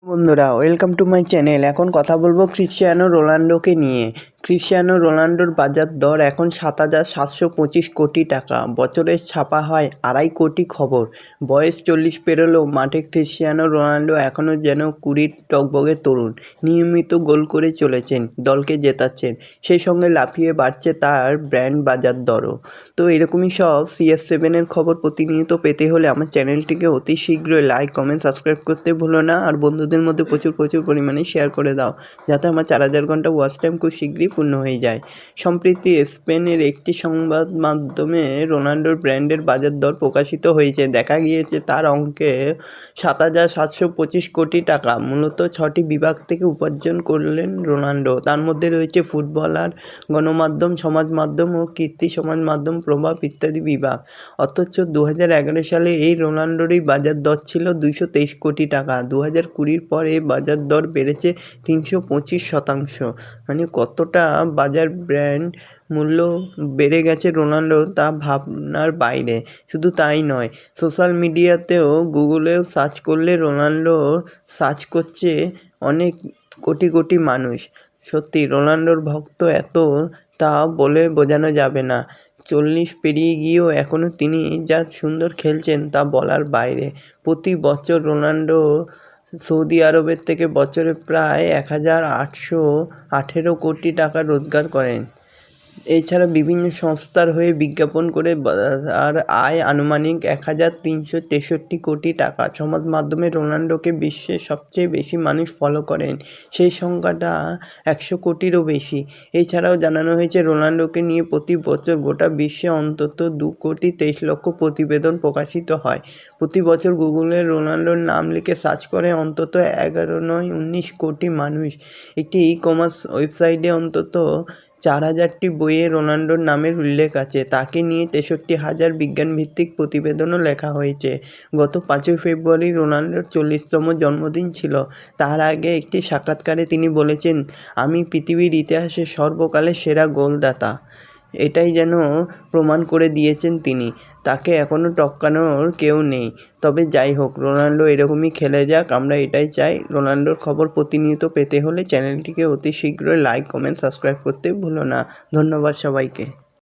বন্ধুরা, welcome to my channel. এখন কথা বলবো ক্রিশ্চিয়ানো রোনাল্ডোকে নিয়ে। ক্রিশ্চিয়ানো রোনাল্ডোর বাজার দর এখন 7,725 কোটি টাকা। বছরে ছাপা হয় 2.5 কোটি খবর। বয়স 40 পেরোলেও মাঠে ক্রিশ্চিয়ানো রোনাল্ডো এখনও যেন 20 টগবগে তরুণ। নিয়মিত গোল করে চলেছেন, দলকে জেতাচ্ছেন, সেই সঙ্গে লাফিয়ে বাড়ছে তার ব্র্যান্ড বাজার দরও। তো এরকমই সব CS7-এর খবর প্রতিনিয়ত পেতে হলে আমার চ্যানেলটিকে অতি শীঘ্রই লাইক, কমেন্ট, সাবস্ক্রাইব করতে ভুলো না। আর বন্ধুদের মধ্যে প্রচুর পরিমাণে শেয়ার করে দাও, যাতে আমার 4000 ঘন্টা ওয়াচ টাইম খুব শীঘ্রই পূর্ণ হয়ে যায়। সম্প্রতি স্পেনের একটি সংবাদ মাধ্যমে রোনাল্ডোর ব্র্যান্ডের বাজার দর প্রকাশিত হয়েছে। দেখা গিয়েছে তার অঙ্কে 7,725 কোটি টাকা। মূলত 6টি বিভাগ থেকে উপার্জন করলেন রোনাল্ডো। তার মধ্যে রয়েছে ফুটবলার, গণমাধ্যম, সমাজ মাধ্যম ও কীর্তি সমাজ মাধ্যম প্রভাব ইত্যাদি বিভাগ। অথচ 2011 সালে এই রোনাল্ডোরই বাজার দর ছিল 223 কোটি টাকা। 2020 পর এই বাজার দর বেড়েছে 325%। মানে কতটা বাজার ব্র্যান্ড মূল্য বেড়ে গেছে রোনাল্ডো, তা ভাবনার বাইরে। শুধু তাই নয়, সোশ্যাল মিডিয়াতেও গুগলেও সার্চ করলে রোনাল্ডো সার্চ করছে অনেক কোটি মানুষ। সত্যি রোনাল্ডোর ভক্ত এত, তা বলে বোঝানো যাবে না। 40 পেরিয়ে গিয়েও এখনও তিনি যা সুন্দর খেলছেন তা বলার বাইরে। প্রতি বছর রোনাল্ডো সৌদি আরবের থেকে বছরে প্রায় 1,818 কোটি টাকা রোজগার করেন। এছাড়া বিভিন্ন সংস্থার হয়ে বিজ্ঞাপন করে আর আয় আনুমানিক 1,363 কোটি টাকা। সমাজ মাধ্যমে রোনাল্ডোকে বিশ্বের সবচেয়ে বেশি মানুষ ফলো করেন, সেই সংখ্যাটা 100 কোটিরও বেশি। এছাড়াও জানানো হয়েছে রোনাল্ডোকে নিয়ে প্রতি বছর গোটা বিশ্বে অন্তত 2,23,00,000 প্রতিবেদন প্রকাশিত হয়। প্রতি বছর গুগলে রোনাল্ডোর নাম লিখে সার্চ করে অন্তত 11 নয় 19 কোটি মানুষ। একটি ই-কমার্স ওয়েবসাইটে অন্তত 4,000টি বইয়ে রোনাল্ডোর নামের উল্লেখ আছে। তাকে নিয়ে 63,000 বিজ্ঞানভিত্তিক প্রতিবেদনও লেখা হয়েছে। গত 5ই ফেব্রুয়ারি রোনাল্ডোর 40তম জন্মদিন ছিল। তার আগে একটি সাক্ষাৎকারে তিনি বলেছেন, আমি পৃথিবীর ইতিহাসে সর্বকালের সেরা গোলদাতা। এটাই যেন প্রমাণ করে দিয়েছেন তিনি। তাকে এখনও টপকানোর কেউ নেই। তবে যাই হোক, রোনাল্ডো এরকমই খেলে যাক, আমরা এটাই চাই। রোনাল্ডোর খবর প্রতিনিয়ত পেতে হলে চ্যানেলটিকে অতি শীঘ্রই লাইক, কমেন্ট, সাবস্ক্রাইব করতে ভুলো না। ধন্যবাদ সবাইকে।